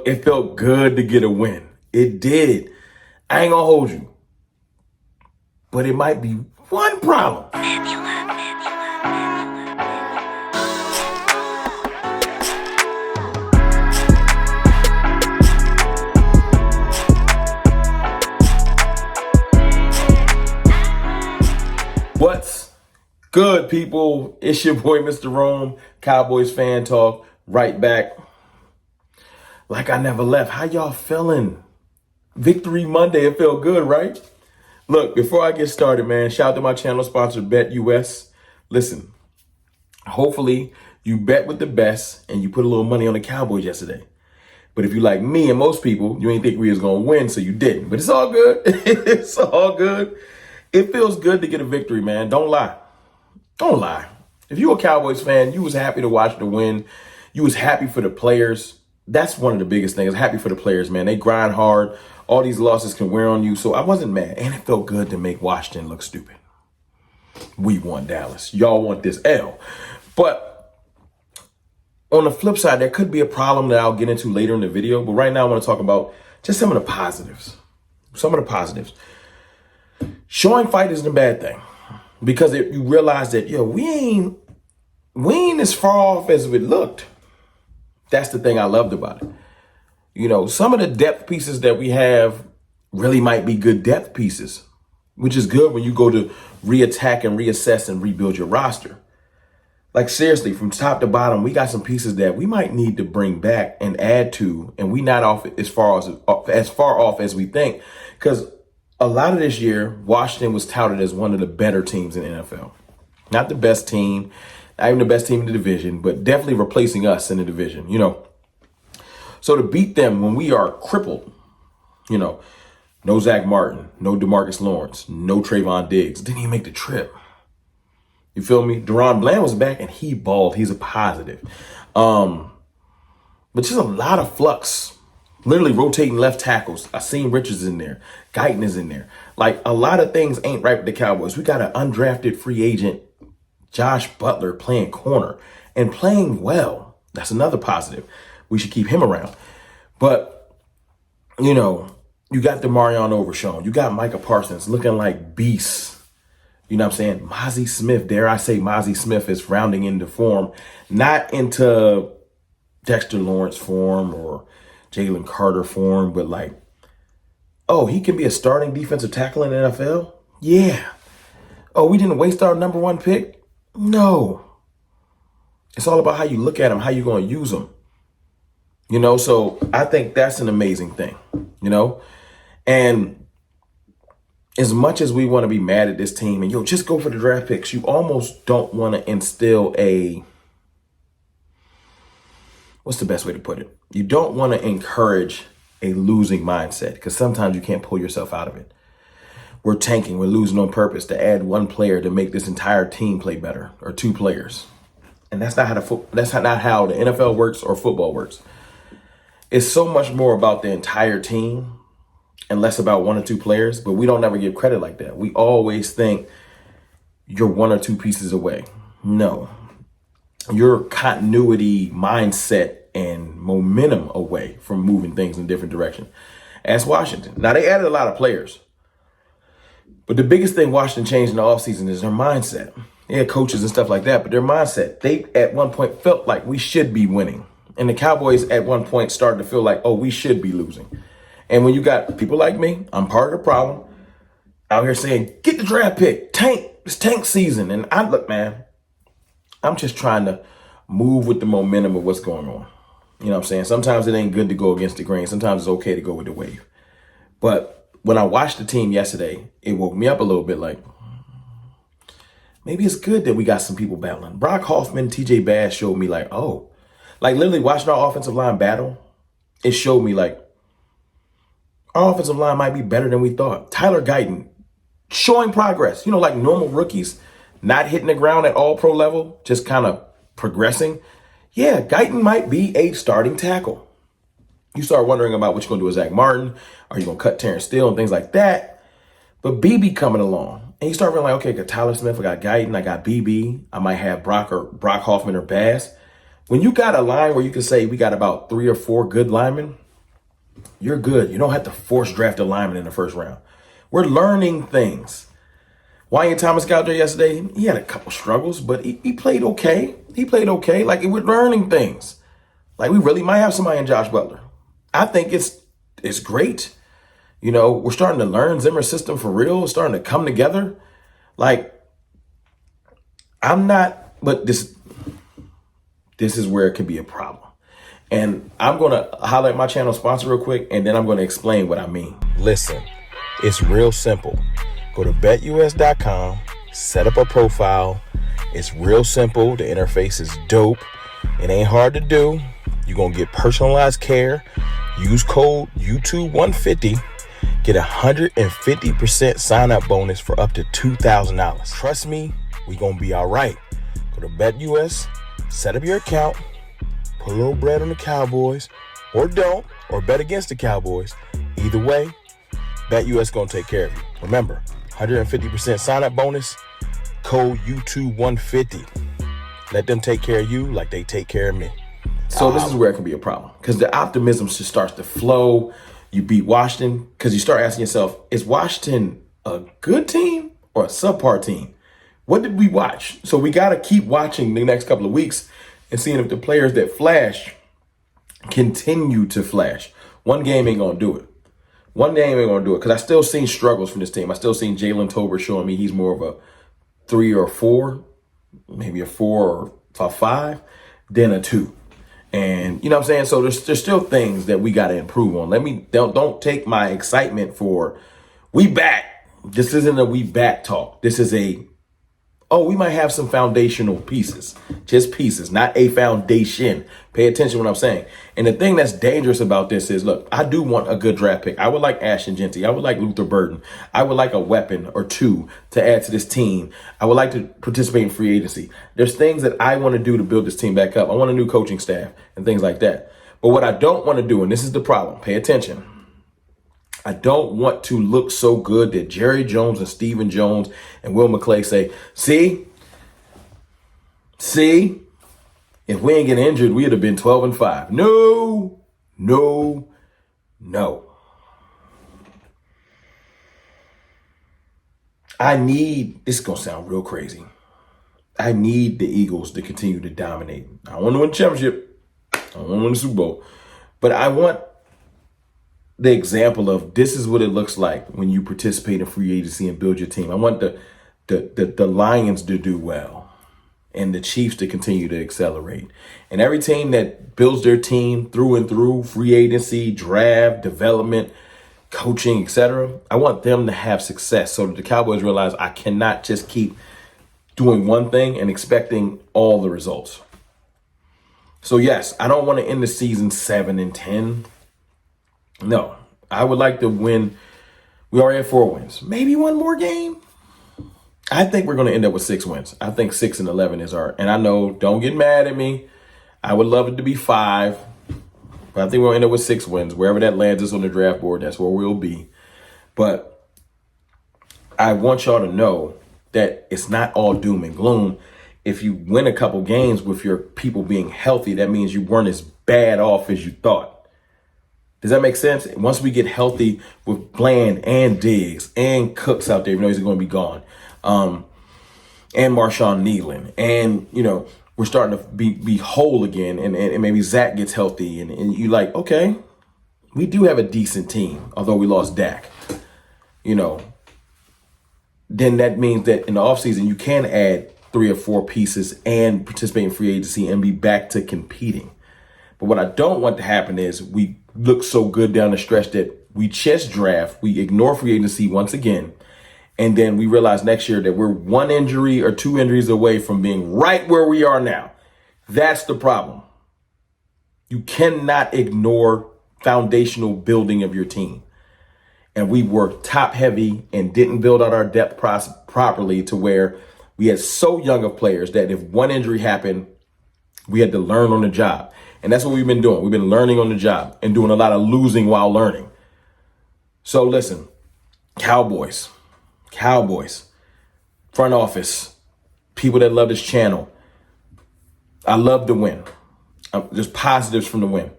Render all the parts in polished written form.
Look, it felt good to get a win. It did. I ain't gonna hold you. But it might be one problem. What's good, people? It's your boy, Mr. Rome, Cowboys fan talk, right back. Like I never left. How y'all feeling? Victory Monday, it felt good, right? Look, before I get started, man, shout out to my channel sponsor, Bet US. Listen, hopefully you bet with the best and you put a little money on the Cowboys yesterday. But if you like me and most people, you ain't think we was going to win, so you didn't. But it's all good. It's all good. It feels good to get a victory, man. Don't lie. Don't lie. If you a Cowboys fan, you was happy to watch the win. You was happy for the players. That's one of the biggest things. Happy for the players, man. They grind hard. All these losses can wear on you. So I wasn't mad. And it felt good to make Washington look stupid. We want Dallas. Y'all want this L. But on the flip side, there could be a problem that I'll get into later in the video. But right now I want to talk about just some of the positives. Some of the positives. Showing fight isn't a bad thing. Because you realize that, we ain't as far off as it looked. That's the thing I loved about it. Some of the depth pieces that we have really might be good depth pieces, which is good when you go to reattack and reassess and rebuild your roster. Like seriously, from top to bottom, we got some pieces that we might need to bring back and add to, and we not off as far off as we think. Because a lot of this year, Washington was touted as one of the better teams in the NFL. Not the best team. Not even the best team in the division, but definitely replacing us in the division, So to beat them when we are crippled, no Zach Martin, no DeMarcus Lawrence, no Trayvon Diggs, didn't even make the trip. You feel me? Deron Bland was back and he balled. He's a positive. But just a lot of flux, literally rotating left tackles. I seen Richards in there. Guyton is in there. Like a lot of things ain't right with the Cowboys. We got an undrafted free agent, Josh Butler, playing corner and playing well. That's another positive. We should keep him around. But, you got the Marion Overshown. You got Micah Parsons looking like beasts. You know what I'm saying? Mozzie Smith, dare I say Mozzie Smith is rounding into form, not into Dexter Lawrence form or Jalen Carter form, but like, he can be a starting defensive tackle in the NFL? Yeah. Oh, we didn't waste our number one pick? No. It's all about how you look at them, how you going to use them. So I think that's an amazing thing, And as much as we want to be mad at this team and, just go for the draft picks, you almost don't want to instill what's the best way to put it? You don't want to encourage a losing mindset because sometimes you can't pull yourself out of it. We're tanking. We're losing on purpose to add one player to make this entire team play better, or two players. And that's not how the NFL works or football works. It's so much more about the entire team and less about one or two players, but we don't ever give credit like that. We always think you're one or two pieces away. No, your continuity, mindset, and momentum away from moving things in different direction. As Washington. Now, they added a lot of players. But the biggest thing Washington changed in the offseason is their mindset. They had coaches and stuff like that, but their mindset. They, at one point, felt like we should be winning. And the Cowboys, at one point, started to feel like, we should be losing. And when you got people like me, I'm part of the problem, out here saying, get the draft pick, tank, it's tank season. And look, man, I'm just trying to move with the momentum of what's going on. You know what I'm saying? Sometimes it ain't good to go against the grain. Sometimes it's okay to go with the wave. But when I watched the team yesterday, it woke me up a little bit like, maybe it's good that we got some people battling. Brock Hoffman, TJ Bass showed me like literally watching our offensive line battle, it showed me like our offensive line might be better than we thought. Tyler Guyton showing progress, like normal rookies, not hitting the ground at all pro level, just kind of progressing. Yeah, Guyton might be a starting tackle. You start wondering about what you're going to do with Zach Martin. Are you going to cut Terrence Steele and things like that? But BB coming along. And you start realizing, okay, I got Tyler Smith, I got Guyton, I got BB. I might have Brock Hoffman or Bass. When you got a line where you can say we got about 3 or 4 good linemen, You're good. You don't have to force draft a lineman in the first round. We're learning things. Wyatt Thomas got there yesterday. He had a couple struggles, but he played okay. He played okay. Like, we're learning things. Like, we really might have somebody in Josh Butler. I think it's great. You know, we're starting to learn Zimmer's system for real. It's starting to come together. Like, but this is where it could be a problem. And I'm going to highlight my channel sponsor real quick, and then I'm going to explain what I mean. Listen, it's real simple. Go to betus.com, set up a profile. It's real simple. The interface is dope. It ain't hard to do. You're going to get personalized care. Use code YouTube150. Get 150% sign-up bonus for up to $2,000. Trust me, we going to be all right. Go to BetUS, set up your account, put a little bread on the Cowboys, or don't, or bet against the Cowboys. Either way, BetUS going to take care of you. Remember, 150% sign-up bonus, code YouTube150. Let them take care of you like they take care of me. So this is where it can be a problem, because the optimism just starts to flow. You beat Washington, because you start asking yourself, is Washington a good team or a subpar team? What did we watch? So we got to keep watching the next couple of weeks and seeing if the players that flash continue to flash. One game ain't going to do it. One game ain't going to do it, because I still seen struggles from this team. I still seen Jalen Tolbert showing me he's more of a 3 or 4, maybe a 4 or a 5, than a 2. And you know what I'm saying? So there's still things that we got to improve on. Don't take my excitement for we back. This isn't a we back talk. This is we might have some foundational pieces, just pieces, not a foundation. Pay attention to what I'm saying. And the thing that's dangerous about this is, look, I do want a good draft pick. I would like Ashton Genty. I would like Luther Burden. I would like a weapon or two to add to this team. I would like to participate in free agency. There's things that I want to do to build this team back up. I want a new coaching staff and things like that. But what I don't want to do, and this is the problem, pay attention. I don't want to look so good that Jerry Jones and Stephen Jones and Will McClay say, see, if we ain't get injured, we'd have been 12-5. No. This is going to sound real crazy. I need the Eagles to continue to dominate. I want to win the championship. I want to win the Super Bowl. But I want the example of this is what it looks like when you participate in free agency and build your team. I want the Lions to do well and the Chiefs to continue to accelerate. And every team that builds their team through and through free agency, draft, development, coaching, etc., I want them to have success so that the Cowboys realize I cannot just keep doing one thing and expecting all the results. So yes, I don't want to end the season 7-10. No, I would like to win. We already have 4 wins. Maybe one more game. I think we're going to end up with 6 wins. I think 6-11 is and I know, don't get mad at me. I would love it to be 5, but I think we'll end up with 6 wins. Wherever that lands us on the draft board, that's where we'll be. But I want y'all to know that it's not all doom and gloom. If you win a couple games with your people being healthy, that means you weren't as bad off as you thought. Does that make sense? Once we get healthy with Bland and Diggs and Cooks out there, even though he's going to be gone, and Marshawn Nealon, and, you know, we're starting to be whole again, and maybe Zach gets healthy, and you like, okay, we do have a decent team, although we lost Dak, you know, then that means that in the offseason you can add 3 or 4 pieces and participate in free agency and be back to competing. But what I don't want to happen is we look so good down the stretch that we chest draft, we ignore free agency once again, and then we realize next year that we're 1 injury or 2 injuries away from being right where we are now. That's the problem. You cannot ignore foundational building of your team. And we were top heavy and didn't build out our depth properly to where we had so young of players that if one injury happened, we had to learn on the job. And that's what we've been doing. We've been learning on the job and doing a lot of losing while learning. So listen, Cowboys, front office, people that love this channel. I love the win. There's positives from the win.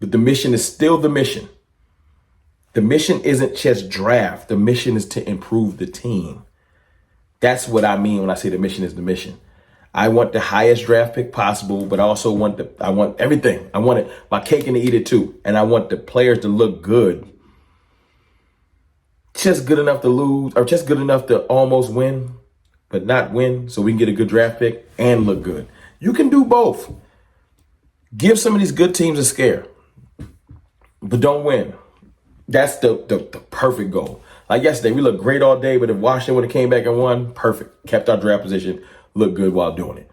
But the mission is still the mission. The mission isn't just draft. The mission is to improve the team. That's what I mean when I say the mission is the mission. I want the highest draft pick possible, but I also want everything. I want my cake and to eat it too. And I want the players to look good. Just good enough to lose, or just good enough to almost win, but not win, so we can get a good draft pick and look good. You can do both. Give some of these good teams a scare, but don't win. That's the perfect goal. Like yesterday, we looked great all day, but if Washington would have came back and won, perfect. Kept our draft position, looked good while doing it.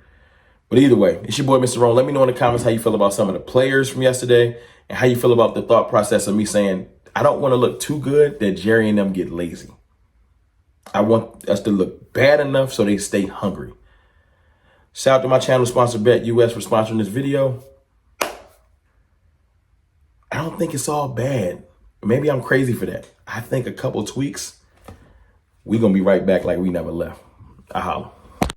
But either way, it's your boy, Mr. Rome. Let me know in the comments how you feel about some of the players from yesterday and how you feel about the thought process of me saying, I don't want to look too good that Jerry and them get lazy. I want us to look bad enough so they stay hungry. Shout out to my channel sponsor, Bet US, for sponsoring this video. I don't think it's all bad. Maybe I'm crazy for that. I think a couple tweaks, we're going to be right back like we never left. I holla.